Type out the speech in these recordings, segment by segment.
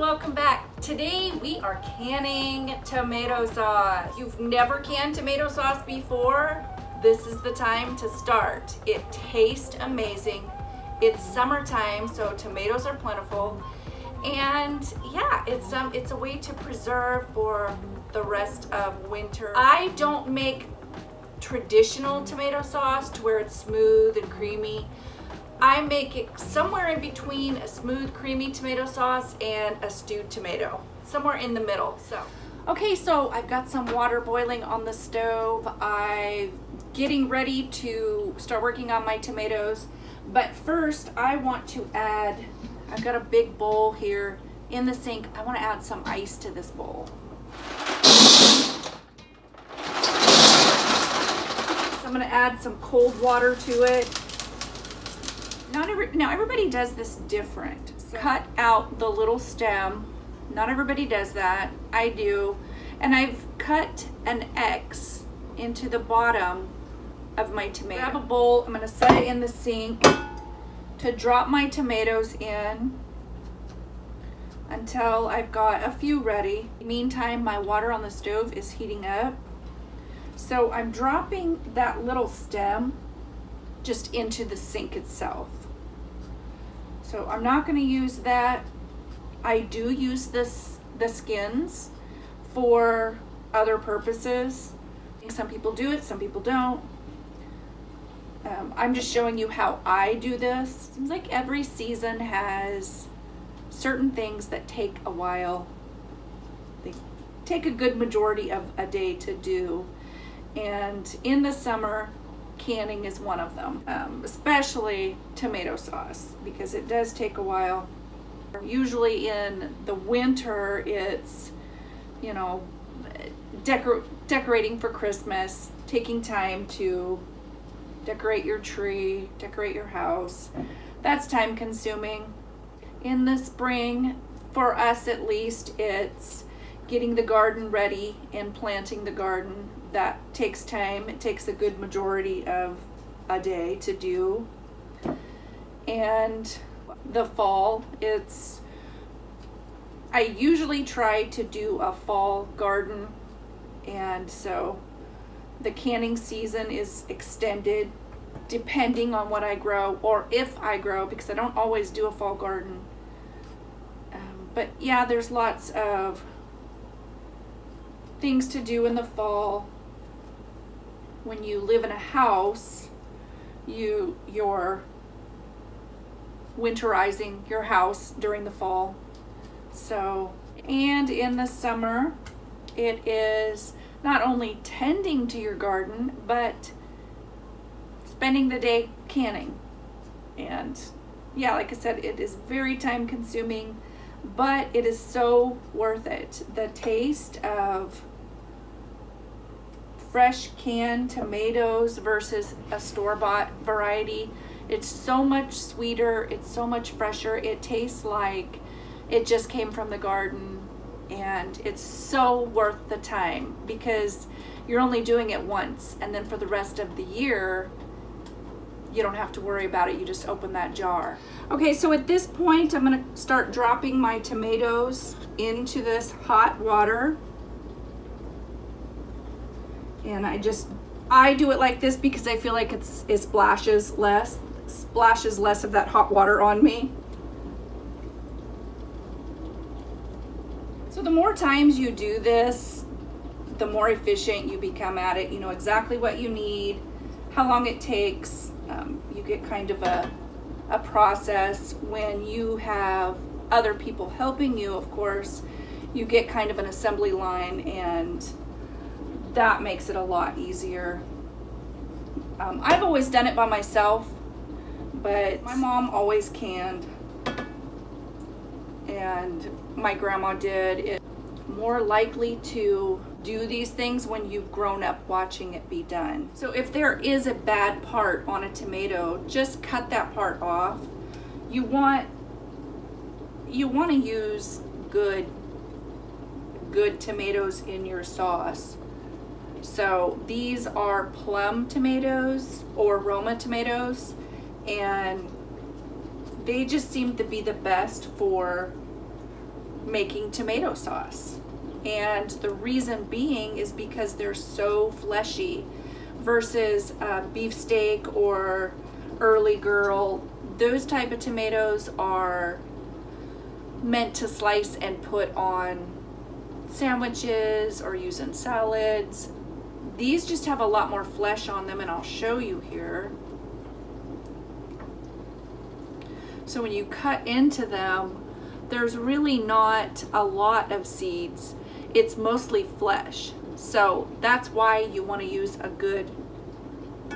welcome back. Today we are canning tomato sauce. You've never canned tomato sauce before? This is the time to start. It tastes amazing. It's summertime, so tomatoes are plentiful. And yeah, it's a way to preserve for the rest of winter. I don't make traditional tomato sauce to where it's smooth and creamy. I make it somewhere in between a smooth, creamy tomato sauce and a stewed tomato, somewhere in the middle. Okay, so I've got some water boiling on the stove. I'm getting ready to start working on my tomatoes. But first, I want to add, I've got a big bowl here in the sink. I want to add some ice to this bowl. So I'm going to add some cold water to it. Now everybody does this different. So cut out the little stem. Not everybody does that. I do. And I've cut an X into the bottom of my tomato. Grab a bowl. I'm going to set it in the sink to drop my tomatoes in until I've got a few ready. Meantime, my water on the stove is heating up. So I'm dropping that little stem just into the sink itself. So I'm not going to use that. I do use the skins for other purposes. Some people do it, some people don't. I'm just showing you how I do this. Seems like every season has certain things that take a while. They take a good majority of a day to do. And in the summer, canning is one of them, especially tomato sauce, because it does take a while. Usually in the winter, it's, you know, decorating for Christmas, taking time to decorate your tree, decorate your house. That's time consuming. In the spring, for us at least, it's getting the garden ready and planting the garden. That takes time. It takes a good majority of a day to do. And the fall, I usually try to do a fall garden, and so the canning season is extended depending on what I grow, or if I grow, because I don't always do a fall garden. But yeah, there's lots of things to do in the fall. When you live in a house, you're winterizing your house during the fall. So, and in the summer, it is not only tending to your garden, but spending the day canning. And yeah, like I said, it is very time consuming, but it is so worth it. The taste of fresh canned tomatoes versus a store-bought variety, it's so much sweeter, it's so much fresher. It tastes like it just came from the garden, and it's so worth the time because you're only doing it once, and then for the rest of the year you don't have to worry about it. You just open that jar. Okay, so at this point I'm going to start dropping my tomatoes into this hot water. And I do it like this because I feel like it splashes less of that hot water on me. So the more times you do this, the more efficient you become at it. You know exactly what you need, how long it takes. You get kind of a process. When you have other people helping you, of course, you get kind of an assembly line, and that makes it a lot easier. I've always done it by myself, but my mom always canned, and my grandma did. It's more likely to do these things when you've grown up watching it be done. So if there is a bad part on a tomato, just cut that part off. You want to use good tomatoes in your sauce. So these are plum tomatoes or Roma tomatoes, and they just seem to be the best for making tomato sauce. And the reason being is because they're so fleshy versus beefsteak or early girl. Those type of tomatoes are meant to slice and put on sandwiches or use in salads. These just have a lot more flesh on them, and I'll show you here. So when you cut into them, there's really not a lot of seeds. It's mostly flesh. So that's why you want to use a good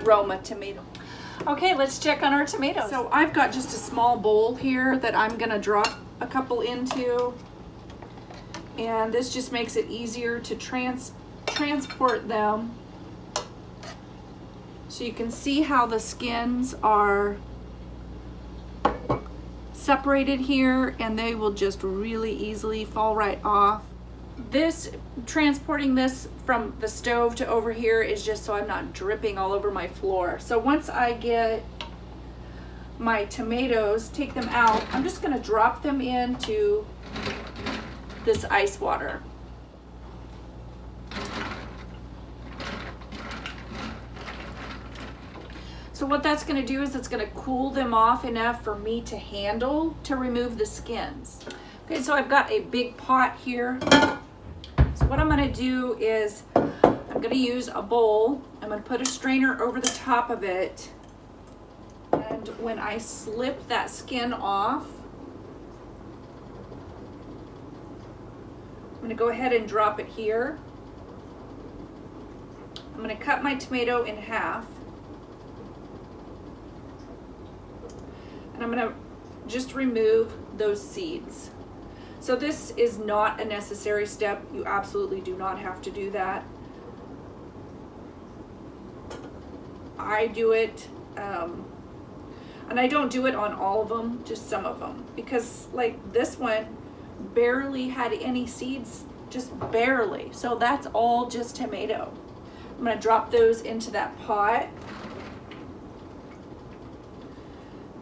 Roma tomato. Okay, let's check on our tomatoes. So I've got just a small bowl here that I'm gonna drop a couple into. And this just makes it easier to transport them. So you can see how the skins are separated here, and they will just really easily fall right off. Transporting this from the stove to over here is just so I'm not dripping all over my floor. So once I get my tomatoes, take them out, I'm just gonna drop them into this ice water. So what that's going to do is it's going to cool them off enough for me to handle to remove the skins. Okay, so I've got a big pot here. So what I'm going to do is I'm going to use a bowl. I'm going to put a strainer over the top of it. And when I slip that skin off, I'm going to go ahead and drop it here. I'm going to cut my tomato in half. And I'm going to just remove those seeds. So this is not a necessary step. You absolutely do not have to do that. I do it, and I don't do it on all of them, just some of them. Because like this one barely had any seeds, just barely. So that's all just tomato. I'm going to drop those into that pot.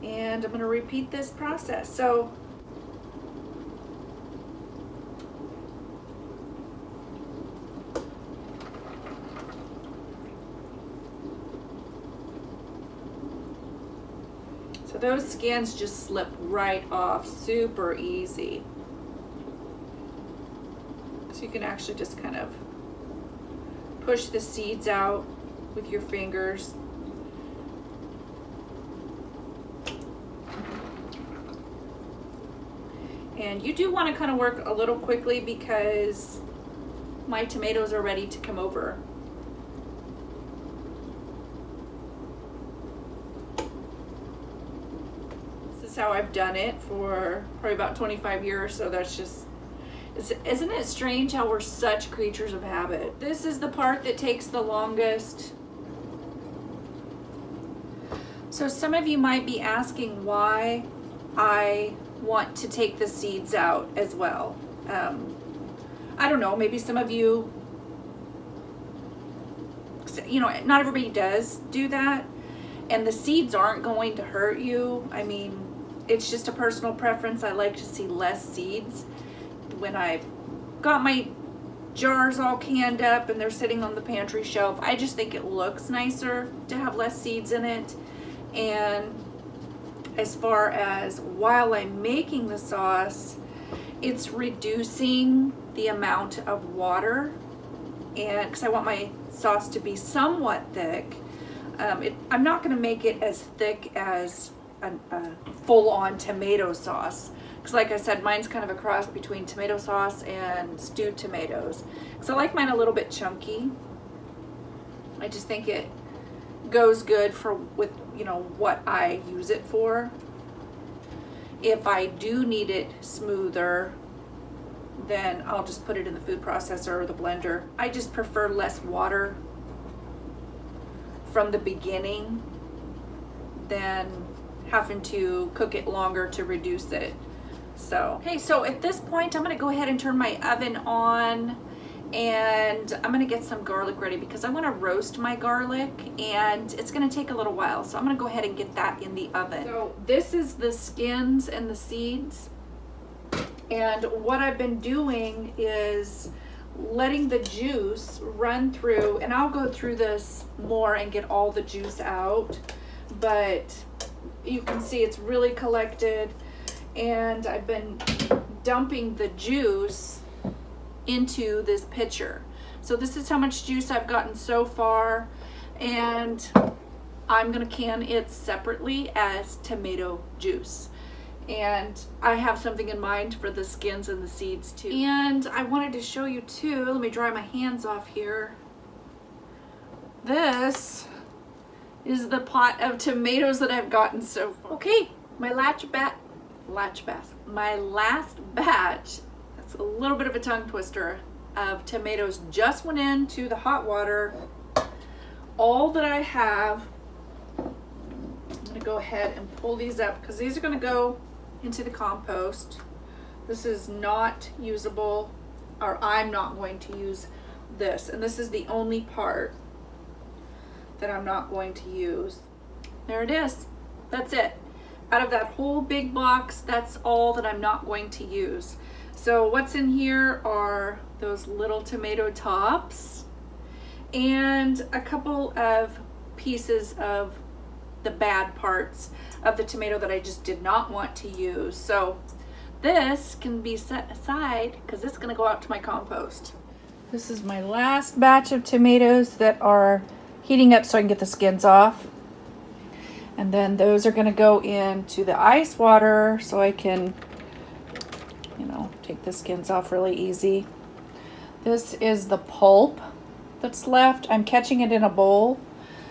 And I'm going to repeat this process. So those skins just slip right off, super easy. So you can actually just kind of push the seeds out with your fingers. And you do want to kind of work a little quickly because my tomatoes are ready to come over. This is how I've done it for probably about 25 years. So that's just, isn't it strange how we're such creatures of habit? This is the part that takes the longest. So some of you might be asking why I want to take the seeds out as well. I don't know, maybe some of you, not everybody does do that, and the seeds aren't going to hurt you. I mean, it's just a personal preference. I like to see less seeds. When I've got my jars all canned up and they're sitting on the pantry shelf, I just think it looks nicer to have less seeds in it. And as far as while I'm making the sauce, it's reducing the amount of water, and because I want my sauce to be somewhat thick. I'm not going to make it as thick as a full-on tomato sauce, because like I said, mine's kind of a cross between tomato sauce and stewed tomatoes. Because I like mine a little bit chunky. I just think it goes good with what I use it for. If I do need it smoother, then I'll just put it in the food processor or the blender. I just prefer less water from the beginning than having to cook it longer to reduce it. So, okay, so at this point, I'm gonna go ahead and turn my oven on, and I'm gonna get some garlic ready because I wanna roast my garlic, and it's gonna take a little while. So I'm gonna go ahead and get that in the oven. So this is the skins and the seeds. And what I've been doing is letting the juice run through, and I'll go through this more and get all the juice out, but you can see it's really collected, and I've been dumping the juice into this pitcher. So this is how much juice I've gotten so far, and I'm gonna can it separately as tomato juice. And I have something in mind for the skins and the seeds too. And I wanted to show you too, let me dry my hands off here. This is the pot of tomatoes that I've gotten so far. Okay, my last batch, that's a little bit of a tongue twister, of tomatoes just went into the hot water. All that I have, I'm gonna go ahead and pull these up because these are gonna go into the compost. This is not usable, or I'm not going to use this. And this is the only part that I'm not going to use. There it is. That's it. Out of that whole big box, that's all that I'm not going to use. So what's in here are those little tomato tops and a couple of pieces of the bad parts of the tomato that I just did not want to use. So this can be set aside because it's going to go out to my compost. This is my last batch of tomatoes that are heating up so I can get the skins off. And then those are going to go into the ice water so I can, you know, take the skins off really easy. This is the pulp that's left. I'm catching it in a bowl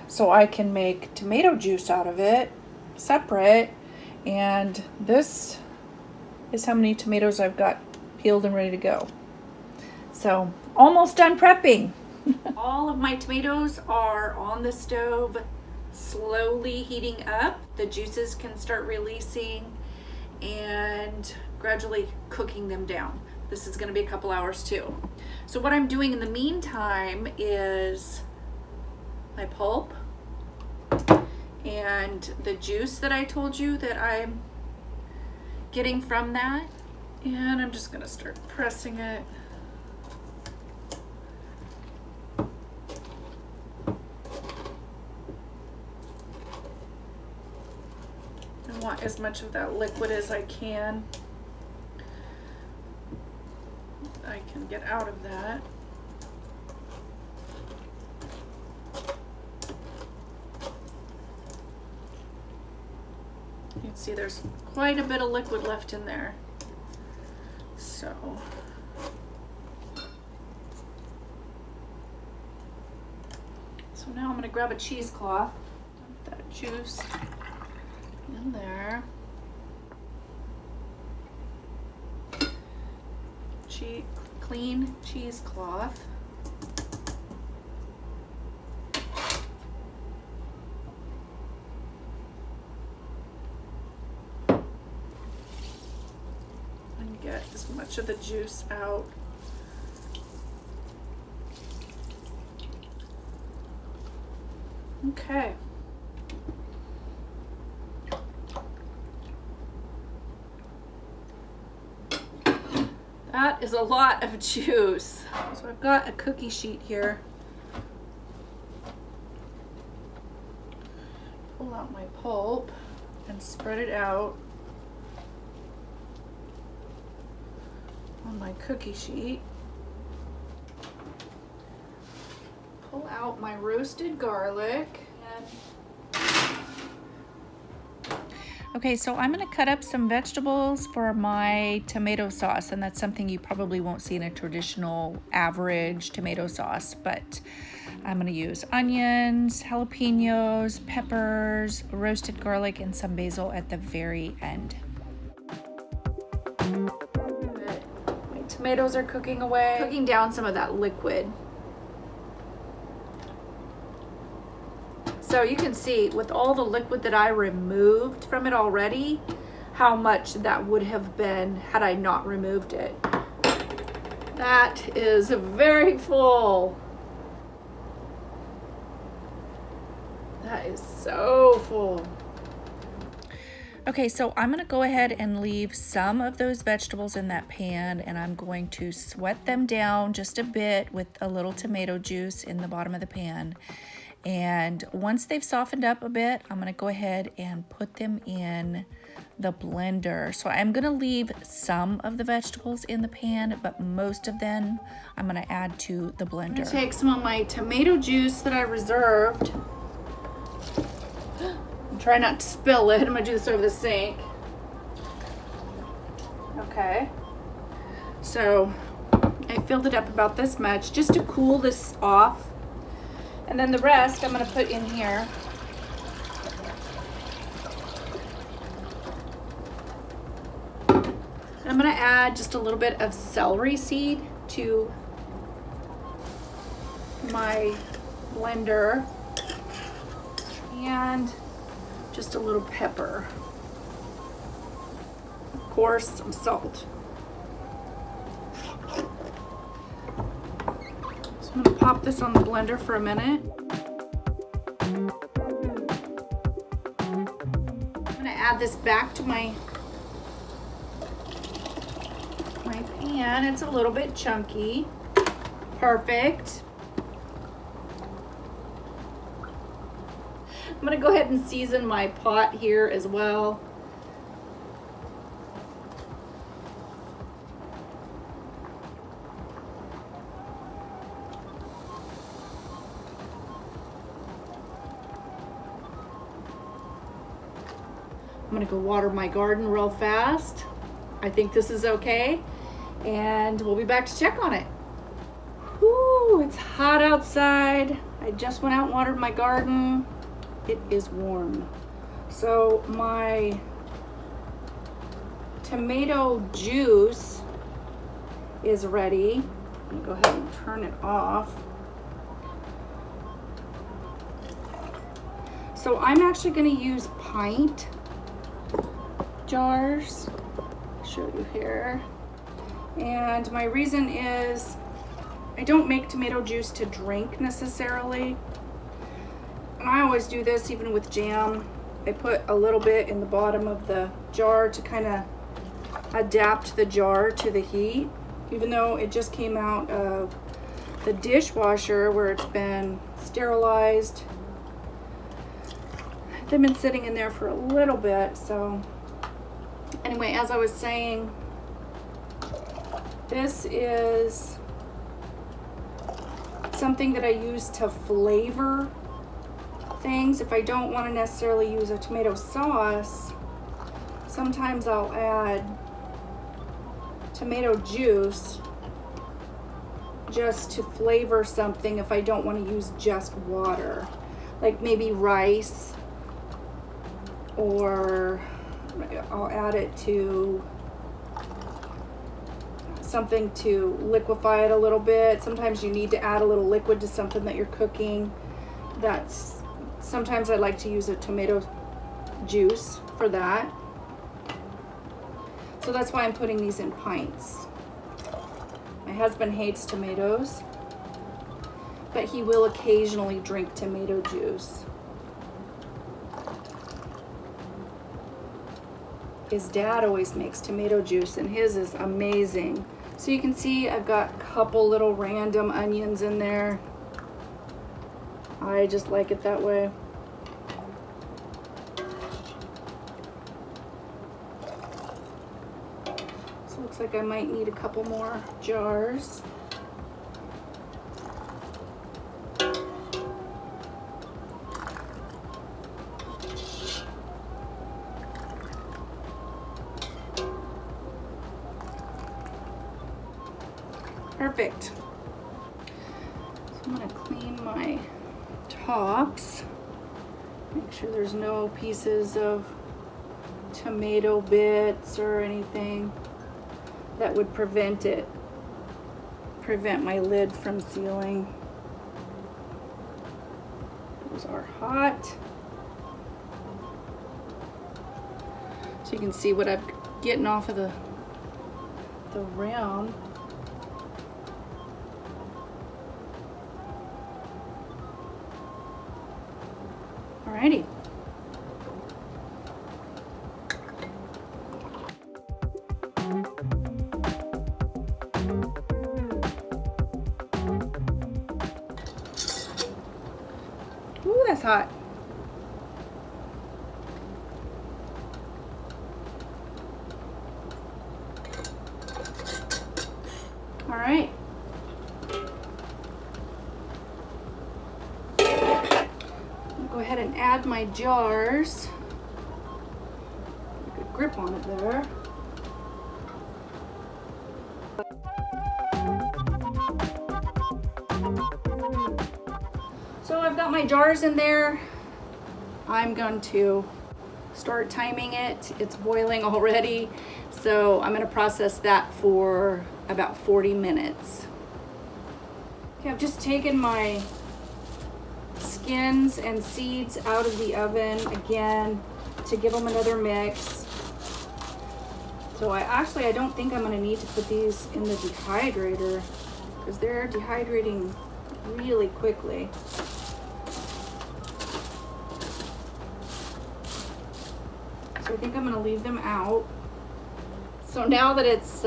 so I can make tomato juice out of it separate. And this is how many tomatoes I've got peeled and ready to go. So almost done prepping. All of my tomatoes are on the stove, slowly heating up. The juices can start releasing and gradually cooking them down. This is going to be a couple hours too. So what I'm doing in the meantime is my pulp and the juice that I told you that I'm getting from that. And I'm just going to start pressing it. I want as much of that liquid as I can get out of that. You can see there's quite a bit of liquid left in there. So now I'm going to grab a cheesecloth, dump that juice in there. Clean cheesecloth. And get as much of the juice out. Okay. That is a lot of juice. So I've got a cookie sheet here. Pull out my pulp and spread it out on my cookie sheet. Pull out my roasted garlic. Okay, so I'm going to cut up some vegetables for my tomato sauce, and that's something you probably won't see in a traditional average tomato sauce, but I'm going to use onions, jalapeños, peppers, roasted garlic, and some basil at the very end. My tomatoes are cooking away, cooking down some of that liquid. So you can see with all the liquid that I removed from it already, how much that would have been had I not removed it. That is very full. That is so full. Okay, so I'm gonna go ahead and leave some of those vegetables in that pan, and I'm going to sweat them down just a bit with a little tomato juice in the bottom of the pan. And once they've softened up a bit, I'm gonna go ahead and put them in the blender. So I'm gonna leave some of the vegetables in the pan, but most of them I'm gonna add to the blender. I'm gonna take some of my tomato juice that I reserved. Try not to spill it. I'm gonna do this over the sink. Okay. So I filled it up about this much just to cool this off. And then the rest I'm gonna put in here. And I'm gonna add just a little bit of celery seed to my blender. And just a little pepper. Of course, some salt. So I'm gonna pop this on the blender for a minute. I'm gonna add this back to my pan. It's a little bit chunky. Perfect. I'm gonna go ahead and season my pot here as well. I'm gonna go water my garden real fast. I think this is okay. And we'll be back to check on it. Woo, it's hot outside. I just went out and watered my garden. It is warm. So my tomato juice is ready. I'm gonna go ahead and turn it off. So I'm actually gonna use pint jars. I'll show you here. And my reason is I don't make tomato juice to drink necessarily. And I always do this even with jam. I put a little bit in the bottom of the jar to kind of adapt the jar to the heat. Even though it just came out of the dishwasher where it's been sterilized. They've been sitting in there for a little bit. So anyway, as I was saying, this is something that I use to flavor things. If I don't want to necessarily use a tomato sauce, sometimes I'll add tomato juice just to flavor something if I don't want to use just water, like maybe rice, or I'll add it to something to liquefy it a little bit. Sometimes you need to add a little liquid to something that you're cooking. Sometimes I like to use a tomato juice for that. So that's why I'm putting these in pints. My husband hates tomatoes, but he will occasionally drink tomato juice. His dad always makes tomato juice and his is amazing. So you can see I've got a couple little random onions in there. I just like it that way. So it looks like I might need a couple more jars. Perfect. So I'm gonna clean my tops. Make sure there's no pieces of tomato bits or anything that would prevent my lid from sealing. Those are hot. So you can see what I'm getting off of the rim. Alrighty. hot. All right. I'll go ahead and add my jars. Good grip on it there. So I've got my jars in there. I'm going to start timing it. It's boiling already. So I'm going to process that for about 40 minutes. Okay, I've just taken my skins and seeds out of the oven again to give them another mix. So I don't think I'm going to need to put these in the dehydrator because they're dehydrating really quickly. So I think I'm going to leave them out. So now that it's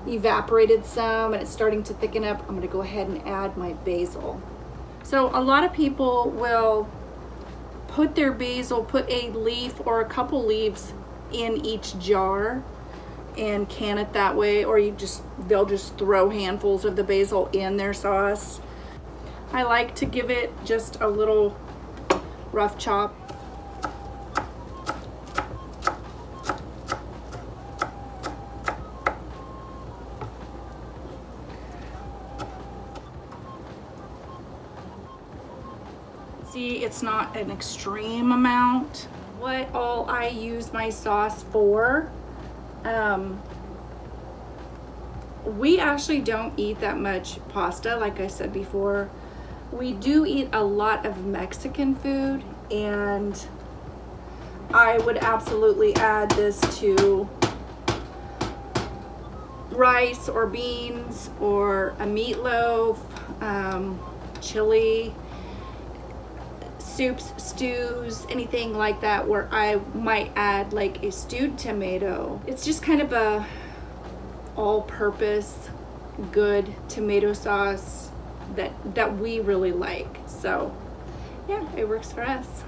evaporated some and it's starting to thicken up, I'm going to go ahead and add my basil. So a lot of people will put their basil, put a leaf or a couple leaves in each jar and can it that way, or they'll just throw handfuls of the basil in their sauce. I like to give it just a little rough chop. See, it's not an extreme amount. What all I use my sauce for, we actually don't eat that much pasta, like I said before. We do eat a lot of Mexican food, and I would absolutely add this to rice or beans or a meatloaf, chili, soups, stews, anything like that, where I might add like a stewed tomato. It's just kind of a all-purpose good tomato sauce that we really like. So yeah, it works for us.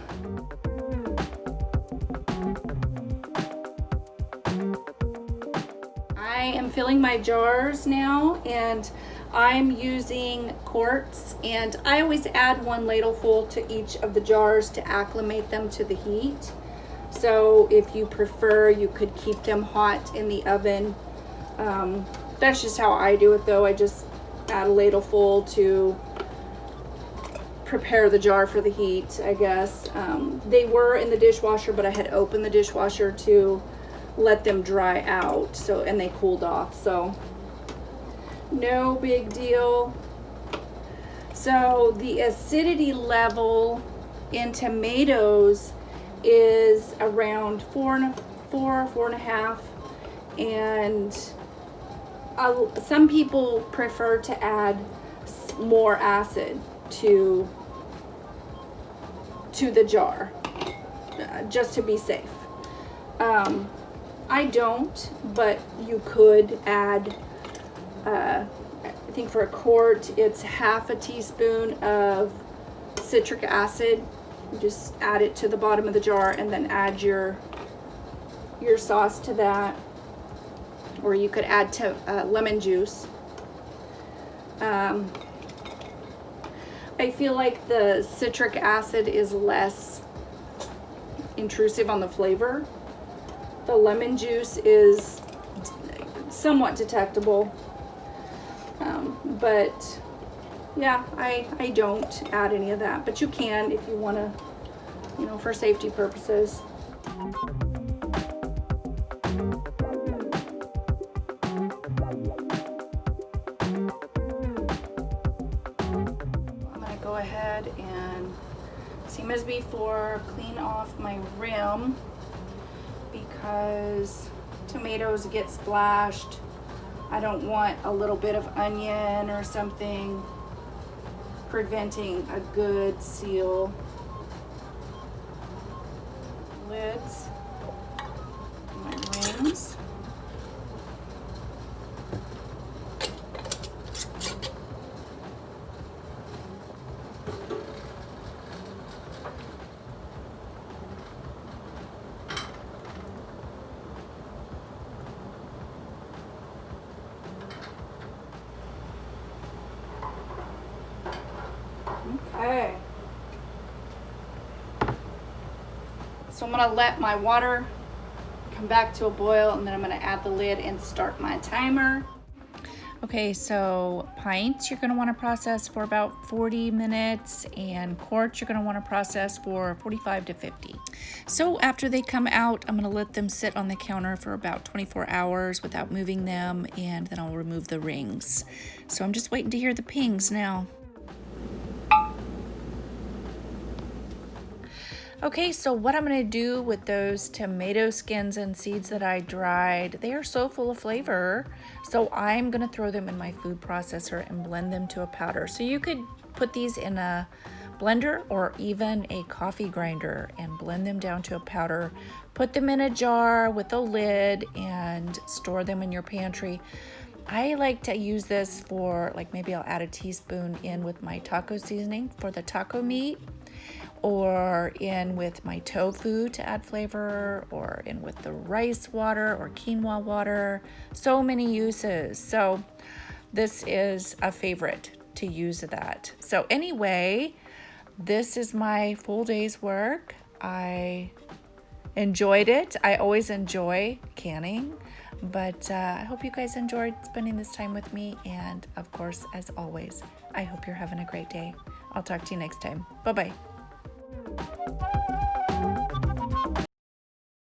I am filling my jars now, and I'm using quarts, and I always add 1 ladleful to each of the jars to acclimate them to the heat. So if you prefer, you could keep them hot in the oven. That's just how I do it though. I just add a ladleful to prepare the jar for the heat, I guess. They were in the dishwasher, but I had opened the dishwasher to let them dry out, and they cooled off, so no big deal. So the acidity level in tomatoes is around 4.5, and some people prefer to add more acid to the jar, just to be safe. I don't, but you could add, I think for a quart, it's half a teaspoon of citric acid. You just add it to the bottom of the jar and then add your sauce to that. Or you could add to lemon juice. I feel like the citric acid is less intrusive on the flavor. The lemon juice is somewhat detectable. But yeah, I don't add any of that, but you can if you want to, for safety purposes. I'm gonna go ahead and, same as before, clean off my rim because tomatoes get splashed. I don't want a little bit of onion or something preventing a good seal. Lids, my rings. So I'm gonna let my water come back to a boil, and then I'm gonna add the lid and start my timer. Okay, so pints you're gonna wanna process for about 40 minutes, and quarts you're gonna wanna process for 45 to 50. So after they come out, I'm gonna let them sit on the counter for about 24 hours without moving them, and then I'll remove the rings. So I'm just waiting to hear the pings now. Okay, so what I'm gonna do with those tomato skins and seeds that I dried, they are so full of flavor. So I'm gonna throw them in my food processor and blend them to a powder. So you could put these in a blender or even a coffee grinder and blend them down to a powder. Put them in a jar with a lid and store them in your pantry. I like to use this for, like, maybe I'll add a teaspoon in with my taco seasoning for the taco meat, or in with my tofu to add flavor, or in with the rice water or quinoa water. So many uses. So this is a favorite to use that. So anyway, this is my full day's work. I enjoyed it. I always enjoy canning, but I hope you guys enjoyed spending this time with me. And of course, as always, I hope you're having a great day. I'll talk to you next time. Bye-bye.